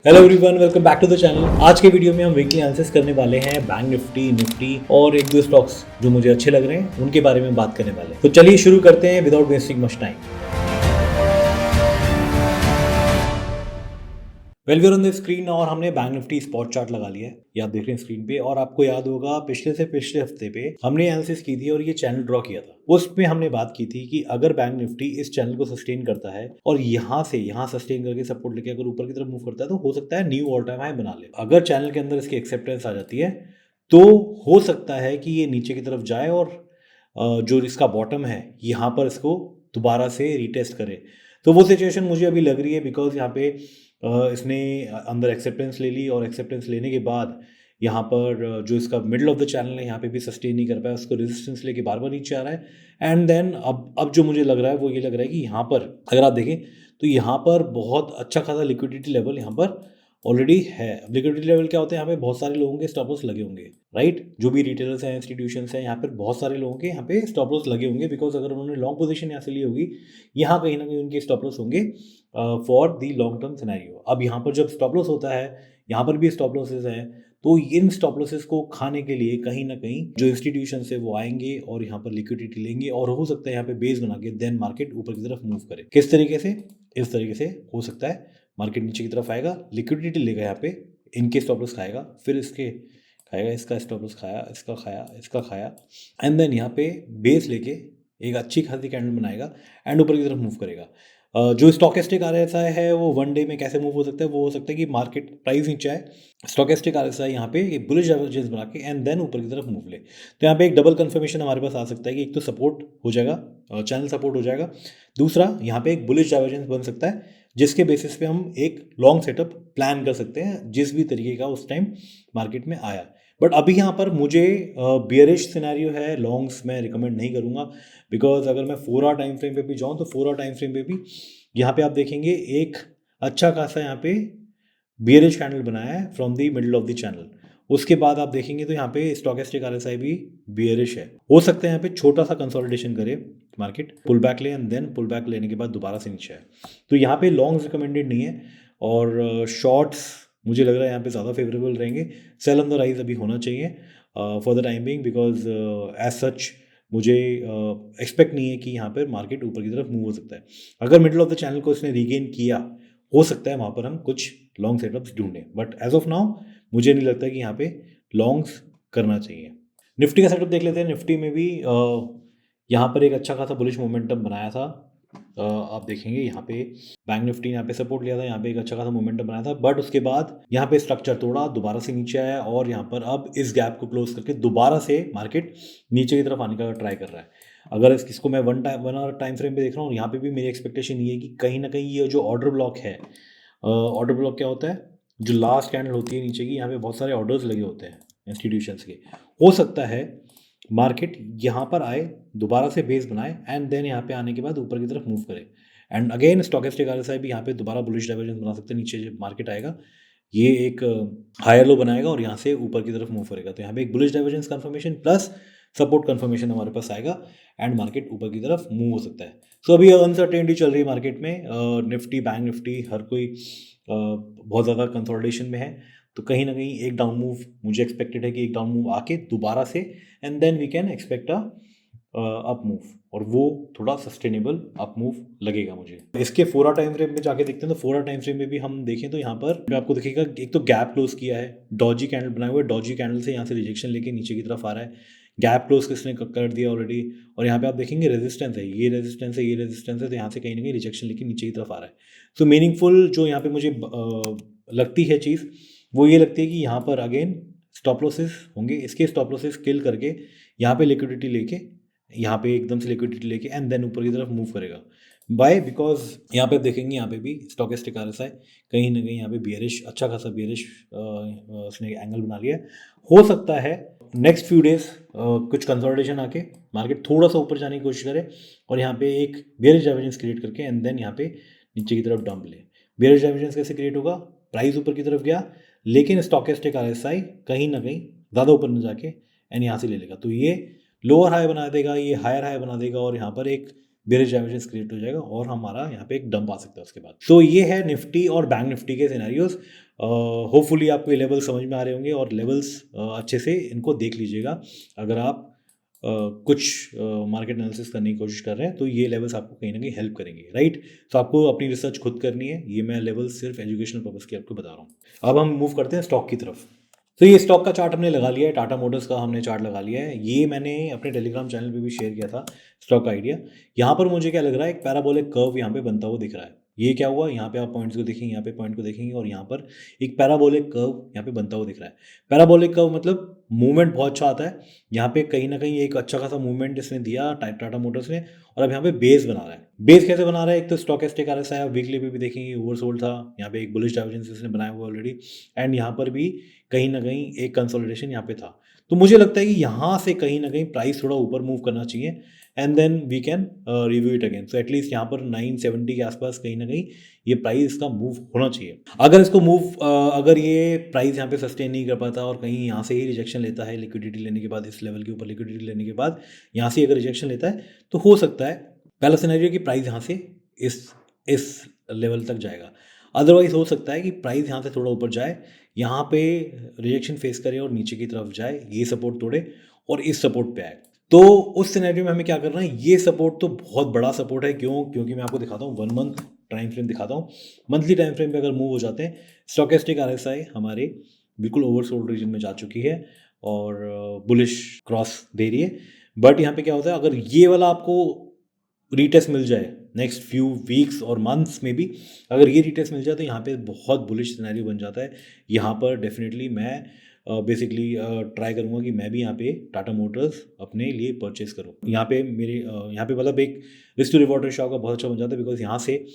Hello everyone, welcome back to the channel. आज के video में हम वीकली एनालिसिस करने वाले हैं बैंक निफ्टी, निफ्टी और एक दो स्टॉक्स जो मुझे अच्छे लग रहे हैं उनके बारे में बात करने वाले हैं। तो चलिए शुरू करते हैं without wasting much time. Well we are on the screen और हमने बैंक निफ्टी स्पॉट चार्ट लगा लिया है, ये आप देख रहे हैं स्क्रीन पे। और आपको याद होगा पिछले से पिछले हफ्ते पे हमने एनालिसिस की थी और ये चैनल ड्रॉ किया था। उसमें हमने बात की थी कि अगर बैंक निफ्टी इस चैनल को सस्टेन करता है और यहाँ से यहाँ सस्टेन करके सपोर्ट लेके अगर ऊपर की तरफ मूव करता है तो हो सकता है न्यू ऑल टाइम हाई बना ले। अगर चैनल के अंदर इसकी एक्सेप्टेंस आ जाती है तो हो सकता है कि ये नीचे की तरफ जाए और जो इसका बॉटम है यहाँ पर इसको दोबारा से रीटेस्ट करे। तो वो सिचुएशन मुझे अभी लग रही है, बिकॉज यहाँ पे इसने अंदर एक्सेप्टेंस ले ली और एक्सेप्टेंस लेने के बाद यहाँ पर जो इसका मिडल ऑफ द चैनल है यहाँ पे भी सस्टेन नहीं कर पाया, उसको रेजिस्टेंस लेके बार बार नीचे आ रहा है। एंड देन अब जो मुझे लग रहा है वो ये लग रहा है कि यहाँ पर अगर आप देखें तो यहाँ पर बहुत अच्छा खासा लिक्विडिटी लेवल यहाँ पर ऑलरेडी है। लिक्विडिटी लेवल क्या होता है, यहाँ पे बहुत सारे लोगों के स्टॉप लॉस लगे होंगे, राइट। जो भी रिटेलर्स हैं, इंस्टीट्यूशंस हैं, यहाँ पर बहुत सारे लोगों के यहाँ पे स्टॉप लॉस लगे होंगे, बिकॉज अगर उन्होंने लॉन्ग पोजीशन यहाँ से ली होगी, यहाँ कहीं ना कहीं उनके स्टॉप लॉस होंगे for the long term scenario. अब यहाँ पर जब स्टॉप लॉस होता है, यहाँ पर भी स्टॉप लॉसेज हैं, तो इन स्टॉप लॉसेस को खाने के लिए कहीं ना कहीं जो इंस्टीट्यूशन है वो आएंगे और यहाँ पर लिक्विडिटी लेंगे और हो सकता है यहाँ पे बेस बना के देन मार्केट ऊपर की तरफ मूव करे। किस तरीके से? इस तरीके से हो सकता है मार्केट नीचे की तरफ आएगा, लिक्विडिटी लेगा, यहाँ पे इनके स्टॉप लॉस खाएगा, फिर इसके खाएगा, इसका स्टॉप लॉस खाया, इसका खाया, इसका खाया, एंड देन यहाँ पे बेस लेके एक अच्छी खासी कैंडल बनाएगा एंड ऊपर की तरफ मूव करेगा। जो स्टॉकेस्टिक आरएसआई है वो वन डे में कैसे मूव हो सकता है? वो हो सकता है कि मार्केट प्राइस नीचे आए, स्टॉकेस्टिक आरएसआई यहाँ पे एक बुलिश डाइवर्जेंस बना के एंड देन ऊपर की तरफ मूव ले। तो यहाँ पे एक डबल कंफर्मेशन हमारे पास आ सकता है कि एक तो सपोर्ट हो जाएगा, चैनल सपोर्ट हो जाएगा, दूसरा यहाँ पे एक बुलिश डाइवर्जेंस बन सकता है जिसके बेसिस पे हम एक लॉन्ग सेटअप प्लान कर सकते हैं जिस भी तरीके का उस टाइम मार्केट में आया। बट अभी यहाँ पर मुझे बियरिश सिनेरियो है, लॉन्ग्स मैं रिकमेंड नहीं करूँगा, बिकॉज अगर मैं 4 आवर टाइम फ्रेम पे भी जाऊँ तो 4 आवर टाइम फ्रेम पे भी यहाँ पे आप देखेंगे एक अच्छा खासा यहाँ पे बियरिश कैंडल बनाया है from the middle of the channel. उसके बाद आप देखेंगे तो यहाँ पे स्टॉकेस्टिक आरएसआई भी बियरिश है। हो सकता है यहाँ पे छोटा सा कंसोलिडेशन करे मार्केट, पुल बैक ले एंड देन पुल बैक लेने के बाद दोबारा से नीचे है। तो यहाँ पे लॉन्ग्स रिकमेंडेड नहीं है और शॉर्ट्स मुझे लग रहा है यहाँ पे ज़्यादा फेवरेबल रहेंगे। सेल ऑन द राइज अभी होना चाहिए for the time being, because as such मुझे एक्सपेक्ट नहीं है कि यहाँ पर मार्केट ऊपर की तरफ मूव हो सकता है। अगर मिडल ऑफ द चैनल को इसने रीगेन किया, हो सकता है वहाँ पर हम कुछ लॉन्ग सेटअप्स ढूंढें, बट एज ऑफ नाउ मुझे नहीं लगता कि यहाँ पे लॉन्ग्स करना चाहिए। निफ्टी का सेटअप देख लेते हैं। निफ्टी में भी यहाँ पर एक अच्छा खासा बुलिश मोमेंटम बनाया था। आप देखेंगे यहाँ पे बैंक निफ्टी ने यहाँ पे सपोर्ट लिया था, यहाँ पे एक अच्छा खासा मोमेंटम बनाया था, बट उसके बाद यहाँ पे स्ट्रक्चर तोड़ा, दोबारा से नीचे आया और यहाँ पर अब इस गैप को क्लोज करके दोबारा से मार्केट नीचे की तरफ आने का ट्राई कर रहा है। अगर इसको मैं वन आवर टाइम फ्रेम पे देख रहा हूँ, यहाँ पे भी मेरी एक्सपेक्टेशन ये है कि कहीं ना कहीं ये जो ऑर्डर ब्लॉक है, ऑर्डर ब्लॉक क्या होता है? जो लास्ट कैंडल होती है नीचे की, यहाँ पे बहुत सारे ऑर्डर्स लगे होते हैं इंस्टीट्यूशंस के। हो सकता है मार्केट यहाँ पर आए, दोबारा से बेस बनाए एंड देन यहाँ पे आने के बाद ऊपर की तरफ मूव करे एंड अगेन स्टॉकेस्टिक आरएसआई भी यहाँ पे दोबारा बुलिश डाइवर्जेंस बना सकते हैं। नीचे जब मार्केट आएगा ये एक हायर लो बनाएगा और यहाँ से ऊपर की तरफ मूव करेगा, तो यहाँ पे एक bullish divergence confirmation plus support confirmation हमारे पास आएगा एंड मार्केट ऊपर की तरफ मूव हो सकता है। सो अभी अनसर्टेनिटी चल रही है मार्केट में। निफ्टी, बैंक निफ्टी, हर कोई बहुत ज़्यादा कंसोलिडेशन में है, तो कहीं ना कहीं एक डाउन मूव मुझे एक्सपेक्टेड है कि एक डाउन मूव आके दोबारा से and then we can expect up move, और वो थोड़ा सस्टेनेबल अप मूव लगेगा मुझे। इसके 4 आवर टाइम फ्रेम में जाके देखते हैं तो 4 आवर टाइम फ्रेम में भी हम देखें तो यहाँ पर आपको दिखेगा एक तो गैप क्लोज किया है, डॉजी कैंडल बनाए हुए, डॉजी कैंडल से यहाँ से रिजेक्शन लेके नीचे की तरफ आ रहा है, गैप क्लोज किसने कर दिया ऑलरेडी, और यहाँ पे आप देखेंगे रेजिस्टेंस है, ये रेजिस्टेंस है, ये रेजिस्टेंस है, तो यहाँ से कहीं ना कहीं रिजेक्शन लेके नीचे की तरफ आ रहा है। तो मीनिंगफुल जो यहाँ पे मुझे लगती है चीज़ वो ये लगती है कि यहाँ पर अगेन स्टॉप लॉसेस होंगे, इसके स्टॉप लॉसेस किल करके यहाँ पे लिक्विडिटी लेके, यहाँ पे एकदम से लिक्विडिटी लेके एंड देन ऊपर की तरफ मूव करेगा। बाय, बिकॉज यहाँ पे देखेंगे यहाँ पे भी स्टॉकेस्टिक आरएसआई कहीं ना कहीं यहाँ पे बियरिश, अच्छा खासा बियरिश उसने एंगल बना लिया है। हो सकता है नेक्स्ट फ्यू डेज कुछ कंसोलिडेशन आके मार्केट थोड़ा सा ऊपर जाने की कोशिश करे और यहाँ पे एक बियरिश डाइवर्जेंस क्रिएट करके एंड देन यहाँ पे नीचे की तरफ डंप ले। बियरिश डाइवर्जेंस कैसे क्रिएट होगा? प्राइस ऊपर की तरफ गया लेकिन स्टॉकेस्टिक आरएसआई कहीं ना कहीं ज़्यादा ऊपर न जाके एंड यहाँ से ले लेगा, तो ये लोअर हाई बना देगा, ये हायर हाई बना देगा और यहाँ पर एक बेरिश डाइवर्जेंस क्रिएट हो जाएगा और हमारा यहाँ पे एक डंप आ सकता है उसके बाद। तो ये है निफ्टी और बैंक निफ्टी के सिनेरियोस। होपफुली आपको ये लेवल्स समझ में आ रहे होंगे और लेवल्स अच्छे से इनको देख लीजिएगा। अगर आप कुछ मार्केट एनालिसिस करने की कोशिश कर रहे हैं तो ये लेवल्स आपको कहीं ना कहीं हेल्प करेंगे, राइट। तो आपको अपनी रिसर्च खुद करनी है, ये मैं लेवल्स सिर्फ एजुकेशनल पर्पज़ की आपको बता रहा हूँ। अब हम मूव करते हैं स्टॉक की तरफ। तो ये स्टॉक का चार्ट हमने लगा लिया है, टाटा मोटर्स का हमने चार्ट लगा लिया है। ये मैंने अपने टेलीग्राम चैनल पे भी शेयर किया था स्टॉक का आइडिया। यहाँ पर मुझे क्या लग रहा है, एक पैराबोलिक कर्व यहाँ पे बनता हुआ दिख रहा है। ये क्या हुआ, यहाँ पे आप पॉइंट्स को देखेंगे, यहाँ पे पॉइंट को देखेंगे और यहाँ पर एक पैराबोलिक कर्व यहाँ पे बनता हुआ दिख रहा है। पैराबोलिक कर्व मतलब मूवमेंट बहुत अच्छा आता है। यहाँ पे कहीं ना कहीं एक अच्छा खासा मूवमेंट इसने दिया टाटा मोटर्स ने, और अब यहाँ पे बेस बना रहा है। बेस कैसे बना रहा है, एक तो स्टॉकेस्टिक आरएसआई आप वीकली पे भी देखेंगे ओवरसोल्ड था, यहाँ पे एक बुलिश डाइवर्जेंस इसने बनाया हुआ ऑलरेडी, एंड यहाँ पर भी कहीं ना कहीं एक कंसोलिडेशन यहाँ पे था। तो मुझे लगता है कि यहाँ से कहीं ना कहीं प्राइस थोड़ा ऊपर मूव करना चाहिए and then we can review it again. So at least यहाँ पर 970 के आसपास कहीं ना कहीं ये प्राइस का मूव होना चाहिए। अगर इसको अगर ये प्राइस यहाँ पे सस्टेन नहीं कर पाता और कहीं यहाँ से ही रिजेक्शन लेता है लिक्विडिटी लेने के बाद, इस लेवल के ऊपर लिक्विडिटी लेने के बाद यहाँ से अगर रिजेक्शन लेता है तो हो सकता है पहला सिनेरियो कि प्राइस यहाँ से इस लेवल तक जाएगा। अदरवाइज हो सकता है कि प्राइस यहाँ से थोड़ा ऊपर जाए, यहाँ पे रिजेक्शन फेस करे और नीचे की तरफ जाए, ये सपोर्ट तोड़े और इस सपोर्ट पे आए। तो उस सिनेरियो में हमें क्या करना है, ये सपोर्ट तो बहुत बड़ा सपोर्ट है। क्योंकि मैं आपको दिखाता हूँ 1 मंथ टाइम फ्रेम दिखाता हूँ। मंथली टाइम फ्रेम पे अगर मूव हो जाते हैं, स्टॉकेस्टिक आरएसआई हमारे बिल्कुल ओवरसोल्ड रीजन में जा चुकी है और बुलिश क्रॉस दे रही है। बट यहाँ पे क्या होता है, अगर ये वाला आपको रीटेस्ट मिल जाए नेक्स्ट फ्यू वीक्स और मंथ्स में भी, अगर ये रीटेस्ट मिल जाए तो यहाँ पे बहुत बुलिश सिनेरियो बन जाता है। यहाँ पर डेफिनेटली मैं बेसिकली ट्राई करूँगा कि मैं भी यहाँ पे टाटा मोटर्स अपने लिए परचेज करूँ। यहाँ पे यहाँ पे मतलब एक रिस्क टू रिवॉर्ड रेशियो का बहुत अच्छा बन जाता है, बिकॉज यहाँ से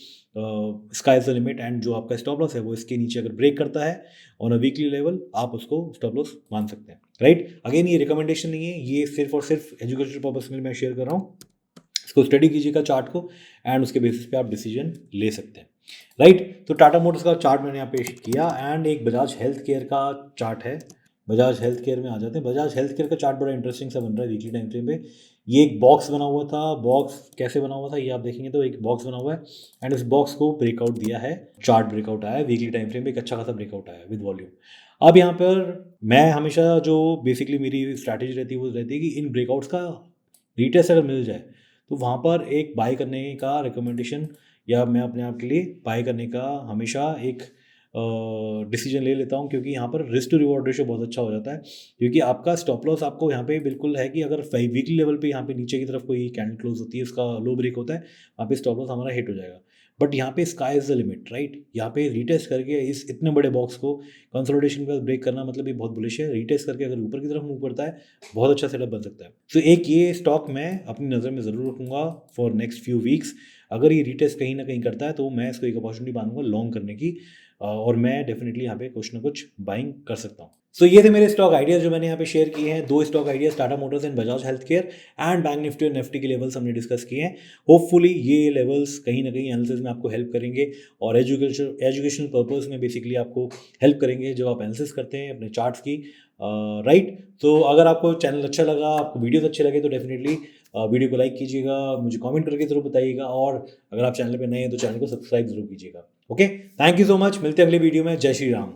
sky is the limit and जो आपका स्टॉप लॉस है वो इसके नीचे अगर ब्रेक करता है ऑन अ वीकली लेवल, आप उसको स्टॉप लॉस मान सकते हैं, राइट। अगेन ये रिकमेंडेशन नहीं है, ये सिर्फ और सिर्फ एजुकेशनल पर्पज के लिए मैं शेयर कर रहा हूँ। इसको स्टडी कीजिएगा चार्ट को एंड उसके बेसिस पे आप डिसीजन ले सकते हैं, राइट। तो टाटा मोटर्स का चार्ट मैंने यहाँ पे किया एंड एक बजाज हेल्थ केयर का चार्ट है। बजाज हेल्थ केयर में आ जाते हैं। बजाज हेल्थ केयर का चार्ट बड़ा इंटरेस्टिंग सा बन रहा है वीकली टाइम फ्रेम पे। ये एक बॉक्स बना हुआ था, बॉक्स कैसे बना हुआ था ये आप देखेंगे तो एक बॉक्स बना हुआ है एंड इस बॉक्स को ब्रेकआउट दिया है, चार्ट ब्रेकआउट आया है वीकली टाइम फ्रेम पे, एक अच्छा खासा ब्रेकआउट आया है विद वॉल्यूम। अब यहाँ पर मैं हमेशा जो बेसिकली मेरी स्ट्रैटेजी रहती है वो रहती है कि इन ब्रेकआउट्स का रीटेस्ट अगर मिल जाए तो वहाँ पर एक बाय करने का रिकमेंडेशन, या मैं अपने आप के लिए बाय करने का हमेशा एक डिसीजन ले लेता हूँ, क्योंकि यहाँ पर रिस्क टू रिवॉर्ड रेशियो बहुत अच्छा हो जाता है। क्योंकि आपका स्टॉप लॉस आपको यहाँ पे बिल्कुल है कि अगर वीकली लेवल पे यहाँ पे नीचे की तरफ कोई कैंडल क्लोज होती है, उसका लो ब्रेक होता है, वहाँ पे स्टॉप लॉस हमारा हिट हो जाएगा। बट यहाँ पे sky is the limit, right. यहाँ पे रीटेस्ट करके इस इतने बड़े बॉक्स को कंसोलिडेशन के बाद ब्रेक करना मतलब ये बहुत बुलिश है। रीटेस्ट करके अगर ऊपर की तरफ मूव करता है बहुत अच्छा सेटअप बन सकता है। तो एक ये स्टॉक मैं अपनी नज़र में ज़रूर रखूँगा फॉर नेक्स्ट फ्यू वीक्स। अगर ये रीटेस्ट कहीं ना कहीं करता है तो मैं इसको एक अपॉर्चुनिटी मानूंगा लॉन्ग करने की, और मैं डेफिनेटली यहाँ पे कुछ ना कुछ बाइंग कर सकता हूँ। सो ये थे मेरे स्टॉक आइडियाज जो मैंने यहाँ पे शेयर किए हैं। 2 stock ideas, Tata Motors and Bajaj health care, and bank Nifty और निफ्टी के लेवल्स हमने डिस्कस किए हैं। होपफुली ये लेवल्स कहीं ना कहीं एनालिसिस में आपको हेल्प करेंगे और एजुकेशनल पर्पस में बेसिकली आपको हेल्प करेंगे जब आप एनालिसिस करते हैं अपने चार्ट्स की, राइट। तो अगर आपको चैनल अच्छा लगा, आपको वीडियोस अच्छे लगे तो डेफिनेटली वीडियो को लाइक कीजिएगा, मुझे कमेंट करके जरूर बताइएगा, और अगर आप चैनल पे नए हैं तो चैनल को सब्सक्राइब जरूर कीजिएगा। Okay, thank you so much, मिलते हैं अगले वीडियो में। जय श्री राम।